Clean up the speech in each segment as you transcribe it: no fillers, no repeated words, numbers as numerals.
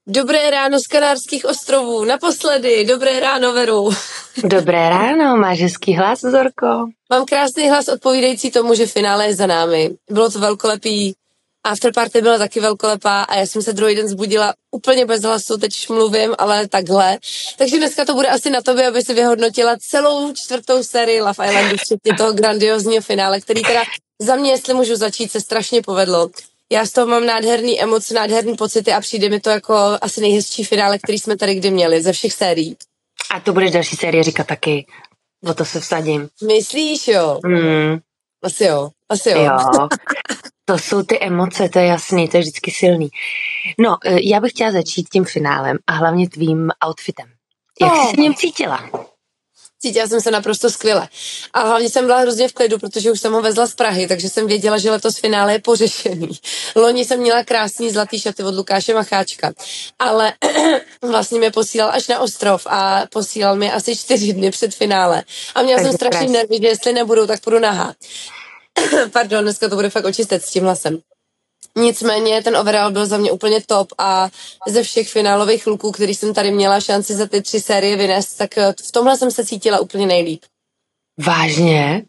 Dobré ráno z Kanárských ostrovů, naposledy, dobré ráno, Veru. Dobré ráno, máš hezký hlas, Zorko. Mám krásný hlas odpovídající tomu, že finále je za námi. Bylo to velkolepý, afterparty byla taky velkolepá a já jsem se druhý den zbudila úplně bez hlasu, teď už mluvím, ale takhle. Takže dneska to bude asi na tobě, aby si vyhodnotila celou 4. sérii Love Islandu, včetně toho grandiozního finále, který teda za mě, jestli můžu začít, se strašně povedlo. Já z toho mám nádherný emoce, nádherný pocity a přijde mi to jako asi nejhezčí finále, který jsme tady kdy měli ze všech sérií. A to budeš další série říkat taky. O to se vsadím. Myslíš, jo? Asi jo. To jsou ty emoce, to je jasný, to je vždycky silný. No, já bych chtěla začít tím finálem a hlavně tvým outfitem. Jak jsi se v něm cítila? Cítila jsem se naprosto skvěle. A hlavně jsem byla hrozně v klidu, protože už jsem ho vezla z Prahy, takže jsem věděla, že letos finále je pořešený. Loni jsem měla krásný zlatý šaty od Lukáše Macháčka, ale vlastně mě posílal až na ostrov a posílal mi asi 4 dny před finále. A měla jsem strašný nervy, že jestli nebudou, tak půjdu nahá. Pardon, dneska to bude fakt očistet s tím hlasem. Nicméně ten overall byl za mě úplně top a ze všech finálových luků, který jsem tady měla šanci za ty 3 série vynést, tak v tomhle jsem se cítila úplně nejlíp. Vážně?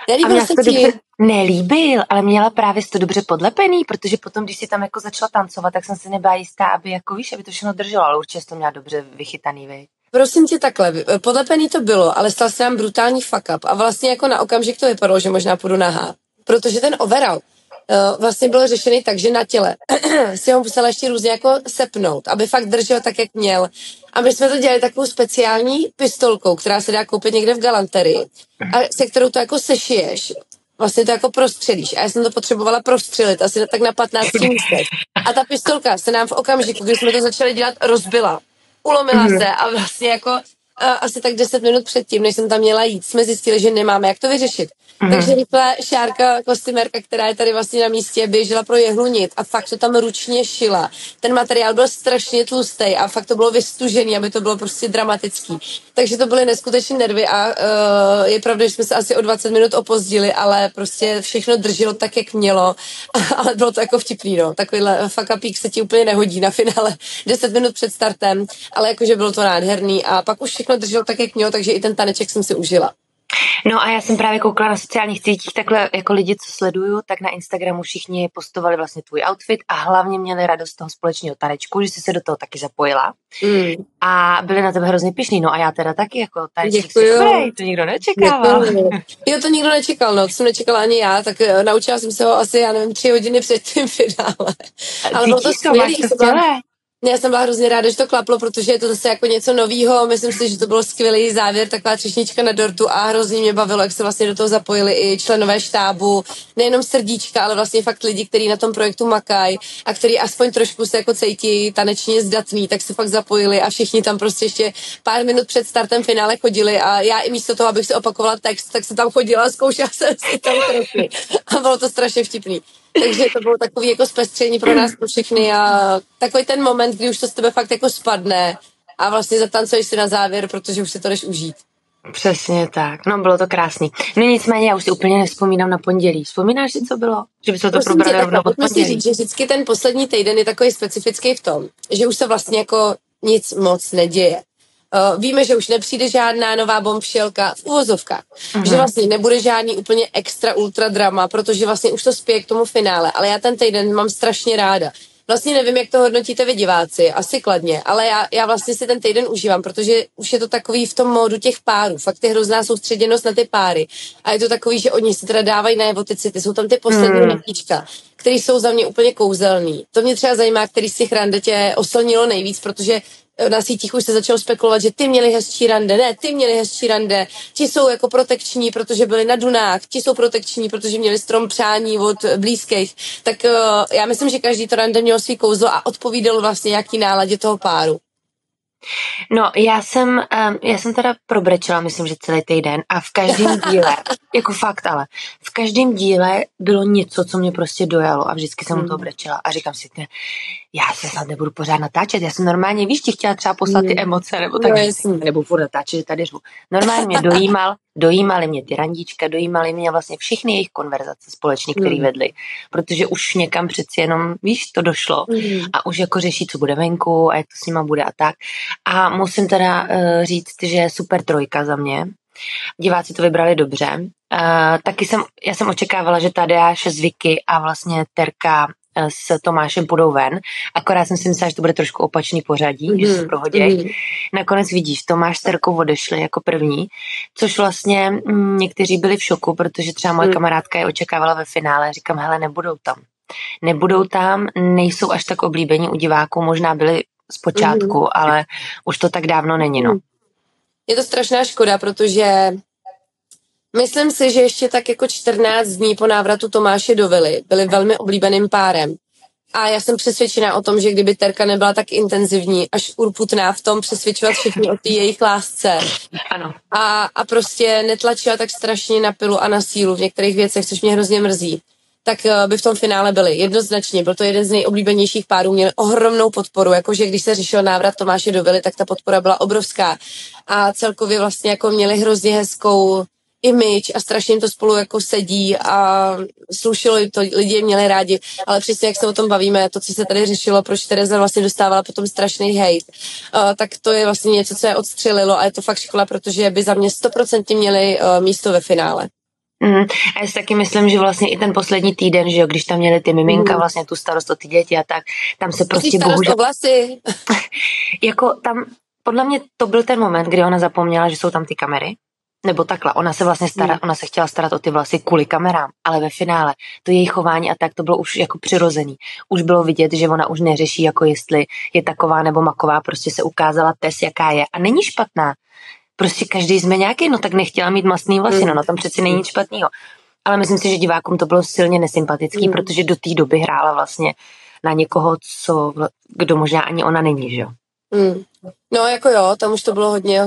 Nelíbil se ti? Nelíbil, ale měla právě to dobře podlepený, protože potom, když si tam jako začala tancovat, tak jsem si nebyla jistá, aby jako víš, aby to všechno drželo, ale určitě to měla dobře vychytaný, vej. Prosím tě takhle, podlepený to bylo, ale stal se nám brutální fuck up a vlastně jako na okamžik to vypadalo, že možná půjdu nahá, protože ten overall vlastně byl řešený tak, že na těle si ho musela ještě různě jako sepnout, aby fakt držel tak, jak měl. A my jsme to dělali takovou speciální pistolkou, která se dá koupit někde v galanterii a se kterou to jako sešiješ. Vlastně to jako prostřelíš. A já jsem to potřebovala prostřelit asi tak na 15 místech. A ta pistolka se nám v okamžiku, když jsme to začali dělat, rozbila. Ulomila se a vlastně jako asi tak 10 minut předtím, než jsem tam měla jít, jsme zjistili, že nemáme jak to vyřešit. Takže rychle Šárka, kostymérka, která je tady vlastně na místě, běžela pro jehlu nit a fakt to tam ručně šila. Ten materiál byl strašně tlustý a fakt to bylo vystužený, aby to bylo prostě dramatický. Takže to byly neskutečné nervy a je pravda, že jsme se asi o 20 minut opozdili, ale prostě všechno drželo tak, jak mělo. Ale bylo to jako vtipný, no. Takovýhle fuck upík se ti úplně nehodí na finále 10 minut před startem, ale jakože bylo to nádherný a pak už všechno drželo tak, jak mělo, takže i ten taneček jsem si užila. No a já jsem právě koukala na sociálních sítích, takhle jako lidi, co sleduju, tak na Instagramu všichni postovali vlastně tvůj outfit a hlavně měli radost z toho společného tanečku, že jsi se do toho taky zapojila a byli na tebe hrozně pyšný, no a já teda taky jako tanečník si to nikdo nečekával. Jo, to nikdo nečekal, no, to jsem nečekala ani já, tak naučila jsem se ho asi, já nevím, 3 hodiny před tím finále. Ale bylo to skvělý. Já jsem byla hrozně ráda, že to klaplo, protože je to zase jako něco novýho. Myslím si, že to bylo skvělý závěr, taková třešnička na dortu a hrozně mě bavilo, jak se vlastně do toho zapojili i členové štábu, nejenom srdíčka, ale vlastně fakt lidi, kteří na tom projektu makají a kteří aspoň trošku se jako cítí tanečně zdatný, tak se fakt zapojili a všichni tam prostě ještě pár minut před startem finále chodili a já i místo toho, abych si opakovala text, tak se tam chodila a zkoušela jsem si tam trochu. A bylo to strašně vtipný. Takže to bylo takový jako zpestření pro nás, pro všechny a takový ten moment, kdy už to z tebe fakt jako spadne a vlastně zatancuješ si na závěr, protože už si to jdeš užít. Přesně tak, no bylo to krásný. No nicméně já už si úplně nevzpomínám na pondělí. Vzpomínáš si, co bylo? Že by se to probrali rovnou od pondělí. Říct, že vždycky ten poslední týden je takový specifický v tom, že už se vlastně jako nic moc neděje. Víme, že už nepřijde žádná nová bombšelka v uvozovkách, že vlastně nebude žádný úplně extra ultra drama, protože vlastně už to spěje k tomu finále, ale já ten týden mám strašně ráda. Vlastně nevím, jak to hodnotíte vy diváci, asi kladně, ale já vlastně si ten týden užívám, protože už je to takový v tom módu těch párů, fakt je hrozná soustředěnost na ty páry a je to takový, že oni si teda dávají najevo ty city, jsou tam ty poslední nepíčka, které jsou za mě úplně kouzelný. To mě třeba zajímá, který z těch rande tě oslnilo nejvíc, protože na sítích už se začalo spekulovat, že ty měli hezčí rande, ne, ty měli hezčí rande, ti jsou jako protekční, protože byli na dunách, ti jsou protekční, protože měli strom přání od blízkých, tak já myslím, že každý to rande mělo svý kouzlo a odpovídalo vlastně jaký náladě toho páru. No, já jsem teda probrečela, myslím, že celý týden a v každém díle, jako fakt ale, v každém díle bylo něco, co mě prostě dojalo a vždycky jsem u toho brečela a říkám si, já se snad nebudu pořád natáčet, já jsem normálně, víš, ti chtěla třeba poslat ty emoce, nebo tak, nebo furt natáčet, že tady řvu. Normálně mě dojímali mě ty randíčka, dojímali mě vlastně všechny jejich konverzace společně, které vedly, protože už někam přeci jenom, víš, to došlo a už jako řeší, co bude venku a jak to s nima bude a tak. A musím teda říct, že super trojka za mě. Diváci to vybrali dobře. Já jsem očekávala, že Tadeáš s Vicky a vlastně Terka s Tomášem půjdou ven. Akorát jsem si myslela, že to bude trošku opačný pořadí, že se prohodějí. Nakonec vidíš, Tomáš s Terkou odešli jako první, což vlastně někteří byli v šoku, protože třeba moje kamarádka je očekávala ve finále. Říkám, hele, nebudou tam, nejsou až tak oblíbení u diváků, možná byli zpočátku, ale už to tak dávno není, no. Je to strašná škoda, protože myslím si, že ještě tak jako 14 dní po návratu Tomáše do vily byli velmi oblíbeným párem. A já jsem přesvědčená o tom, že kdyby Terka nebyla tak intenzivní, až urputná v tom přesvědčovat všechny o té jejich lásce. Ano. A prostě netlačila tak strašně na pilu a na sílu v některých věcech, což mě hrozně mrzí, tak by v tom finále byli. Jednoznačně, byl to jeden z nejoblíbenějších párů, měli ohromnou podporu, jakože když se řešil návrat Tomáše do vily, tak ta podpora byla obrovská. A celkově vlastně jako měli hrozně hezkou image a strašně jim to spolu jako sedí a slušilo to, lidi je měli rádi, ale přesně jak se o tom bavíme, to, co se tady řešilo, proč Tereza vlastně dostávala potom strašný hejt, tak to je vlastně něco, co je odstřelilo a je to fakt škoda, protože by za mě 100% měli místo ve finále. A já si taky myslím, že vlastně i ten poslední týden, že jo, když tam měli ty miminka, vlastně tu starost o ty děti a tak, tam se prostě bohužel... vlasy. Jako tam, podle mě to byl ten moment, kdy ona zapomněla, že jsou tam ty kamery, nebo takhle, ona se chtěla starat o ty vlasy kvůli kamerám, ale ve finále to její chování a tak to bylo už jako přirozený. Už bylo vidět, že ona už neřeší, jako jestli je taková nebo maková, prostě se ukázala test, jaká je a není špatná. Prostě každý jsme nějaký, no tak nechtěla mít mastný vlasy, no tam přeci není nic špatného. Ale myslím si, že divákům to bylo silně nesympatický, protože do té doby hrála vlastně na někoho, kdo možná ani ona není, že jo. No jako jo, tam už to bylo hodně,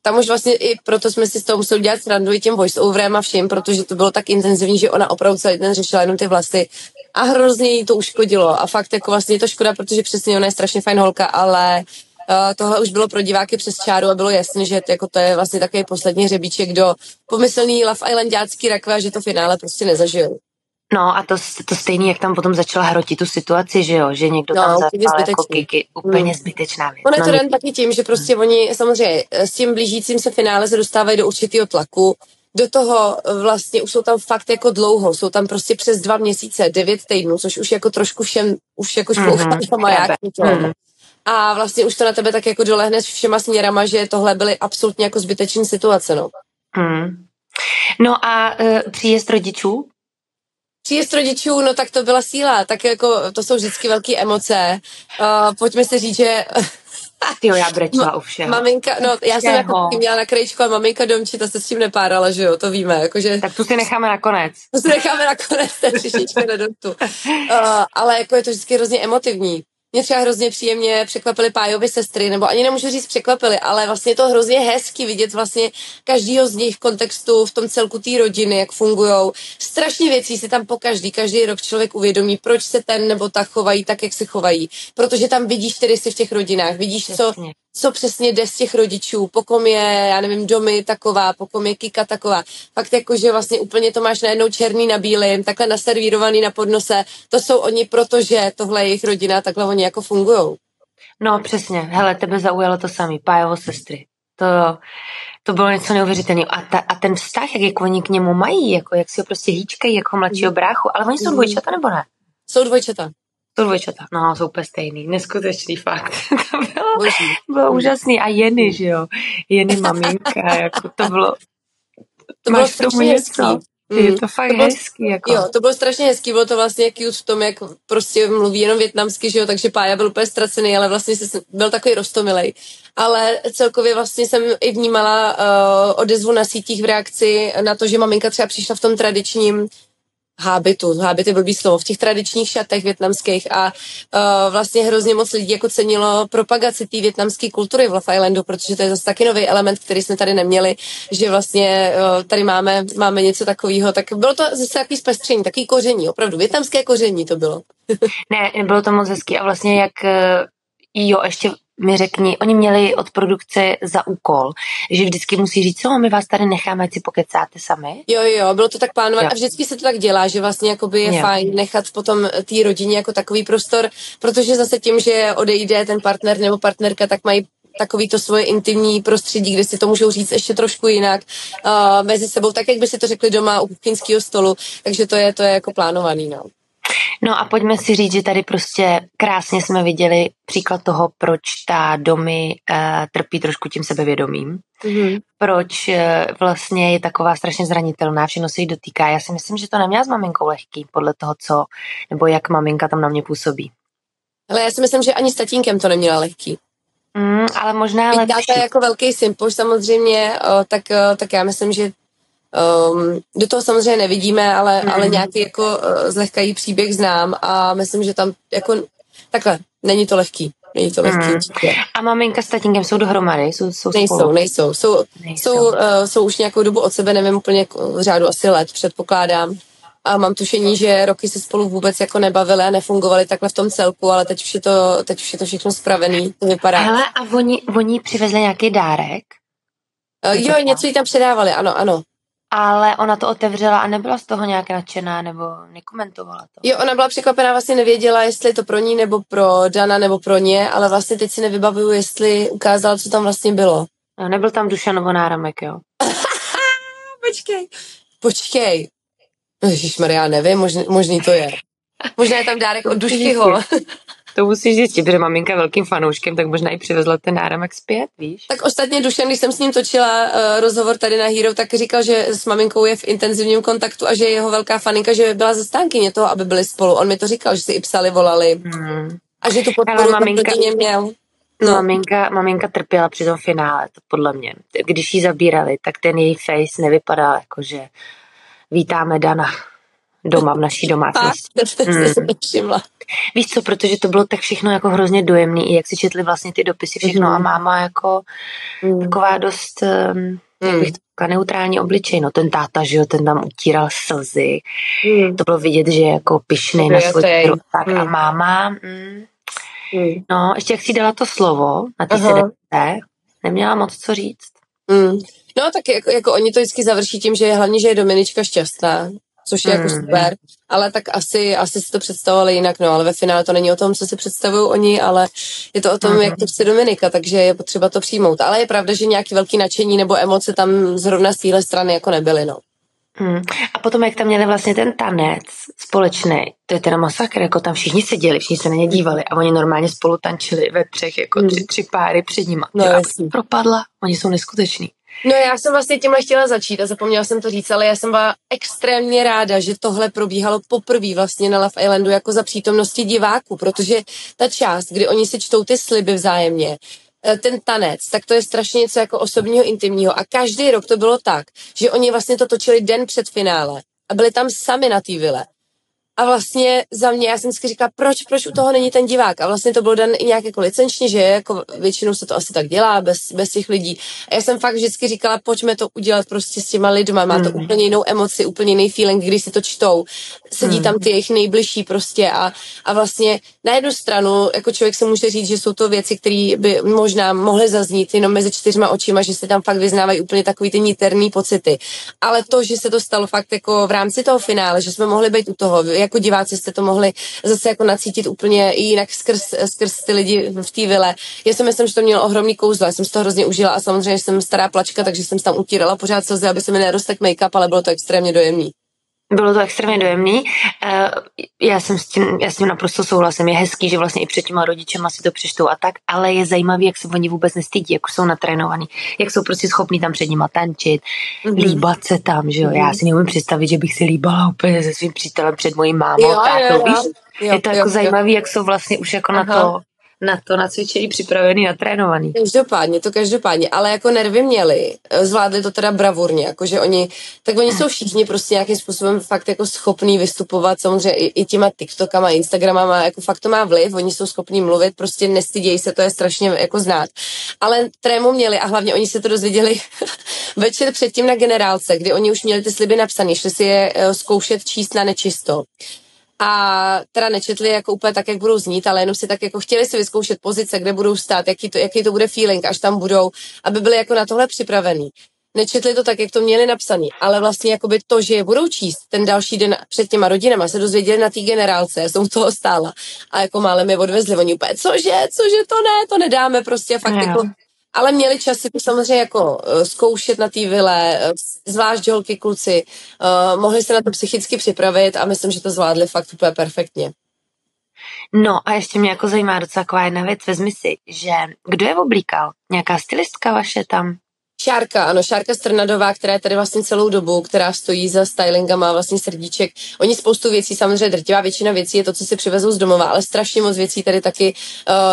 tam už vlastně i proto jsme si z toho museli dělat srandu i těm voice-overem a všim, protože to bylo tak intenzivní, že ona opravdu celý den řešila jenom ty vlasy a hrozně jí to uškodilo a fakt jako vlastně je to škoda, protože přesně ona je strašně fajn holka, ale tohle už bylo pro diváky přes čáru a bylo jasné, že jako to je vlastně takový poslední hřebíček do pomyslný Love Islandácký rakve, že to finále prostě nezažil. No a to stejný, jak tam potom začala hrotit tu situaci, že jo, že někdo tam zaspal jako Kiki, úplně zbytečná věc. Ono je to den taky tím, že prostě oni samozřejmě s tím blížícím se finále se dostávají do určitého tlaku, do toho vlastně už jsou tam fakt jako dlouho, jsou tam prostě přes 2 měsíce, 9 týdnů, což už jako trošku všem, už jako šplouchá maják. A vlastně už to na tebe tak jako dolehne všema směrama, že tohle byly absolutně jako zbytečné situace, no. No a příjezd rodičů? Příjezd rodičů, no tak to byla síla, tak jako to jsou vždycky velké emoce. Pojďme si říct, že... Tyjo, já brečela u všeho. Maminka, no já jsem jako měla na krajíčku a maminka Domči, ta se s tím nepárala, že jo, to víme, jakože... Tak tu si necháme nakonec. To třišička na dortu. Ale jako je to vždycky hrozně emotivní. Mě třeba hrozně příjemně překvapily Pájovy sestry, nebo ani nemůžu říct překvapily, ale vlastně je to hrozně hezky vidět vlastně každýho z nich v kontextu, v tom celku té rodiny, jak fungujou. Strašně věcí si tam každý rok člověk uvědomí, proč se ten nebo ta chovají tak, jak se chovají. Protože tam vidíš tedy si v těch rodinách, vidíš, co přesně jde z těch rodičů, po kom je, já nevím, Domy taková, po kom je Kika taková. Fakt jako, že vlastně úplně to máš najednou černý na bílým, takhle naservírovaný na podnose. To jsou oni, protože tohle je jejich rodina, takhle oni jako fungujou. No přesně, hele, tebe zaujalo to samý, Pájovo sestry. To bylo něco neuvěřitelného. A ten vztah, jak oni k němu mají, jako jak si ho prostě hýčkají jako mladšího bráchu, ale oni jsou dvojčata nebo ne? Jsou dvojčata. No, jsou úplně stejný, neskutečný fakt. To bylo úžasný. A Jenny, že jo, Jenny maminka, jako to bylo strašně hezký. Je to fakt hezký. Jako. Jo, to bylo strašně hezký, bylo to vlastně cute v tom, jak prostě mluví jenom vietnamsky, že jo, takže Pája byl úplně ztracený, ale vlastně byl takový roztomilej. Ale celkově vlastně jsem i vnímala odezvu na sítích v reakci na to, že maminka třeba přišla v tom tradičním hábit je blbý slovo, v těch tradičních šatech vietnamských a vlastně hrozně moc lidí jako cenilo propagaci té vietnamské kultury v Love Islandu, protože to je zase taky nový element, který jsme tady neměli, že vlastně tady máme něco takového, tak bylo to zase takový zpestření, takový koření, opravdu vietnamské koření to bylo. Ne, bylo to moc hezký a vlastně jak ještě mi řekni, oni měli od produkce za úkol, že vždycky musí říct, co my vás tady necháme, ať si pokecáte sami. Jo, bylo to tak plánované a vždycky se to tak dělá, že vlastně jakoby je fajn nechat potom té rodině jako takový prostor, protože zase tím, že odejde ten partner nebo partnerka, tak mají takový to svoje intimní prostředí, kde si to můžou říct ještě trošku jinak mezi sebou, tak jak by si to řekli doma u kuchyňského stolu, takže to je jako plánovaný, no. No a pojďme si říct, že tady prostě krásně jsme viděli příklad toho, proč ta Domi trpí trošku tím sebevědomím. Mm-hmm. Proč vlastně je taková strašně zranitelná, všechno se jí dotýká. Já si myslím, že to neměla s maminkou lehký, podle toho, co, nebo jak maminka tam na mě působí. Ale já si myslím, že ani s tatínkem to neměla lehký. Ale možná lepší. Táta jako velký sympoš samozřejmě, tak já myslím, že do toho samozřejmě nevidíme, ale nějaký jako zlehkají příběh znám a myslím, že tam jako takhle, není to lehký. A maminka s tatínkem jsou dohromady? Jsou Nejsou. Jsou už nějakou dobu od sebe, nevím úplně v řádu asi let, předpokládám. A mám tušení, že roky se spolu vůbec jako nebavili a nefungovali takhle v tom celku, ale teď už je to všechno spravený, to vypadá. Hele, a oni přivezli nějaký dárek? Jo, něco jí tam předávali, ano. Ale ona to otevřela a nebyla z toho nějak nadšená nebo nekomentovala to. Jo, ona byla překvapená, vlastně nevěděla, jestli je to pro ní nebo pro Dana nebo pro ně, ale vlastně teď si nevybavuju, jestli ukázala, co tam vlastně bylo. No, nebyl tam Dušanovo náramek, jo? Počkej. Ježišmarja, nevím, možný to je. Možná je tam dárek od Duškyho. To musíš zjistit, protože maminka je velkým fanouškem, tak možná i přivezla ten náramek zpět, víš? Tak ostatně Dušan, když jsem s ním točila rozhovor tady na Hero, tak říkal, že s maminkou je v intenzivním kontaktu a že je jeho velká faninka, že byla zastánkyně toho, aby byli spolu. On mi to říkal, že si i psali, volali. A že tu podporu rodině měl. No. Maminka trpěla při tom finále, to podle mě. Když ji zabírali, tak ten její face nevypadal jako, že vítáme Dana doma v naší domácnosti. Víš co, protože to bylo tak všechno jako hrozně dojemný, i jak si četli vlastně ty dopisy všechno a máma jako taková dost jak bych to říkala, neutrální obličej, no ten táta, že jo, ten tam utíral slzy, to bylo vidět, že je jako pyšnej na svůj dceru, tak a máma no, ještě jak si dala to slovo na té sedemce, neměla moc co říct. No tak jako oni to vždycky završí tím, že hlavně, že je Dominička šťastná, což je jako super, ale tak asi si to představovali jinak, no, ale ve finále to není o tom, co si představují oni, ale je to o tom, jak to chce Dominika, takže je potřeba to přijmout. Ale je pravda, že nějaký velký nadšení nebo emoce tam zrovna z téhle strany jako nebyly, no. A potom, jak tam měli vlastně ten tanec společný, to je teda masakr, jako tam všichni seděli, všichni se na ně dívali a oni normálně spolu tančili ve třech, jako tři páry před nima. No, a propadla, oni jsou neskuteční. No já jsem vlastně tímhle chtěla začít a zapomněla jsem to říct, ale já jsem byla extrémně ráda, že tohle probíhalo poprvé vlastně na Love Islandu jako za přítomnosti diváků, protože ta část, kdy oni si čtou ty sliby vzájemně, ten tanec, tak to je strašně něco jako osobního, intimního a každý rok to bylo tak, že oni vlastně to točili den před finále a byli tam sami na té vile. A vlastně za mě, já jsem si říkala, proč u toho není ten divák? A vlastně to bylo dan i nějak jako licenčně, že jako většinou se to asi tak dělá bez těch lidí. A já jsem fakt vždycky říkala, pojďme to udělat prostě s těma lidma, má to úplně jinou emoci, úplně jiný feeling, když si to čtou. Sedí tam ty jejich nejbližší prostě a vlastně na jednu stranu, jako člověk se může říct, že jsou to věci, které by možná mohly zaznít jenom mezi 4 očima, že se tam fakt vyznávají úplně takový ty niterný pocity. Ale to, že se to stalo fakt jako v rámci toho finále, že jsme mohli být u toho, jako diváci jste to mohli zase jako nacítit úplně jinak skrz ty lidi v té vile. Já si myslím, že to mělo ohromný kouzlo, já jsem si to hrozně užila a samozřejmě jsem stará plačka, takže jsem tam utírala pořád slzy, aby se mi nerostek make-up, ale bylo to extrémně dojemný. Bylo to extrémně dojemný. Já s tím naprosto souhlasím. Je hezký, že vlastně i před těma rodičema si to přečtou a tak, ale je zajímavý, jak se oni vůbec nestydí, jak jsou natrénovaní, jak jsou prostě schopní tam před nima tančit, líbat se tam, že jo. Já si neumím představit, že bych si líbala úplně se svým přítelem před mojí mámou. Je to jako zajímavý, jak jsou vlastně už jako na to nacvičený, připravený, natrénovaný. Každopádně, ale jako nervy měli, zvládli to teda bravurně, jakože oni jsou všichni prostě nějakým způsobem fakt jako schopní vystupovat, samozřejmě i těma TikTokama, Instagramama, jako fakt to má vliv, oni jsou schopní mluvit, prostě nestydějí se, to je strašně jako znát. Ale trému měli a hlavně oni se to dozvěděli večer předtím na generálce, kdy oni už měli ty sliby napsané, šli si je zkoušet číst na nečisto. A teda nečetli jako úplně tak, jak budou znít, ale jenom si tak jako chtěli si vyzkoušet pozice, kde budou stát, jaký to bude feeling, až tam budou, aby byli jako na tohle připravený. Nečetli to tak, jak to měli napsaný, ale vlastně jakoby to, že je budou číst ten další den před těma rodinama, se dozvěděli na té generálce, jsem u toho stála a jako málem je odvezli, oni úplně, cože, to nedáme prostě a fakt jako. Ale měli čas si to samozřejmě jako zkoušet na té vile, zvlášť holky, kluci, mohli se na to psychicky připravit a myslím, že to zvládli fakt úplně perfektně. No a ještě mě jako zajímá docela taková jedna věc, vezmi si, že kdo je oblíkal? Nějaká stylistka vaše tam? Šárka Strnadová, která je tady vlastně celou dobu, která stojí za stylingem, má vlastně srdíček. Oni spoustu věcí, samozřejmě drtivá většina věcí je to, co si přivezou z domova, ale strašně moc věcí tady taky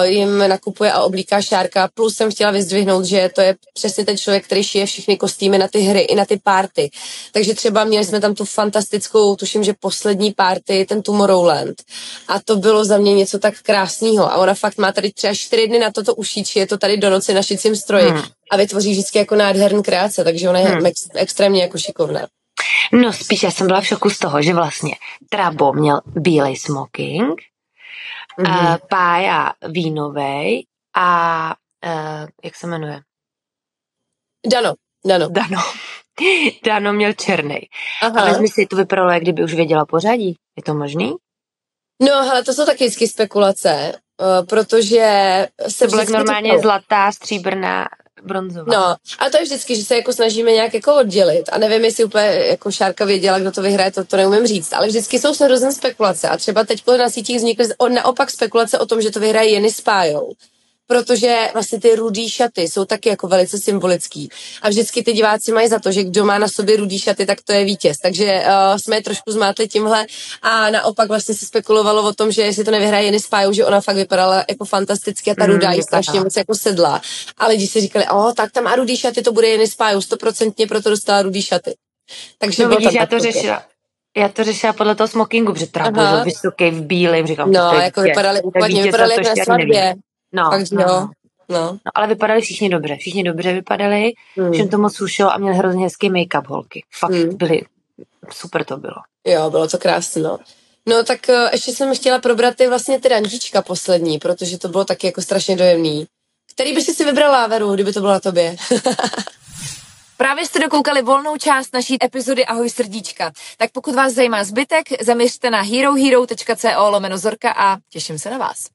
jim nakupuje a oblíká Šárka. Plus jsem chtěla vyzdvihnout, že to je přesně ten člověk, který šije všechny kostýmy na ty hry i na ty party. Takže třeba měli jsme tam tu fantastickou, tuším, že poslední party, ten Tomorrowland. A to bylo za mě něco tak krásného. A ona fakt má tady třeba 4 dny na to ušít, je to tady do noci na šicím stroji. A vytvoří vždycky jako nádherný kreace, takže ona je extrémně jako šikovná. No spíš já jsem byla v šoku z toho, že vlastně Trabo měl bílej smoking, Pája vínovej a jak se jmenuje? Dano měl černej. A vezmi si, to vypadalo, jak kdyby už věděla pořadí. Je to možný? No, hele, to jsou taky vždycky spekulace, protože se to bylo normálně zlatá, stříbrná, bronzová. No, a to je vždycky, že se jako snažíme nějak jako oddělit. A nevím, jestli úplně jako Šárka věděla, kdo to vyhraje, to neumím říct. Ale vždycky jsou se různé spekulace. A třeba teď na sítích vznikly naopak spekulace o tom, že to vyhraje Jenny s Pájou. Protože vlastně ty rudý šaty jsou taky jako velice symbolický. A vždycky ty diváci mají za to, že kdo má na sobě rudý šaty, tak to je vítěz. Takže jsme je trošku zmátli tímhle a naopak vlastně se spekulovalo o tom, že jestli to nevyhraje Jenny s Pájou, že ona fakt vypadala jako fantasticky a ta rudá jí strašně moc jako sedla. A lidi si říkali, tak tam má rudý šaty, to bude Jenny s Pájou, 100% proto dostala rudý šaty. Takže no vidíš, já to řešila podle toho smokingu, protože Trabo byl vysoký v bílém, říkám, no, jako vypadali jak na svatbě. No, ale vypadali všichni dobře vypadali, všem to moc slušelo a měli hrozně hezký make-up holky. Fakt byli, super to bylo. Jo, bylo to krásné, no. No tak ještě jsem chtěla probrat vlastně ty randíčka poslední, protože to bylo taky jako strašně dojemný. Který by si vybrala, Veru, kdyby to bylo na tobě? Právě jste dokoukali volnou část naší epizody Ahoj srdíčka. Tak pokud vás zajímá zbytek, zaměřte na herohero.co/Zorka a těším se na vás.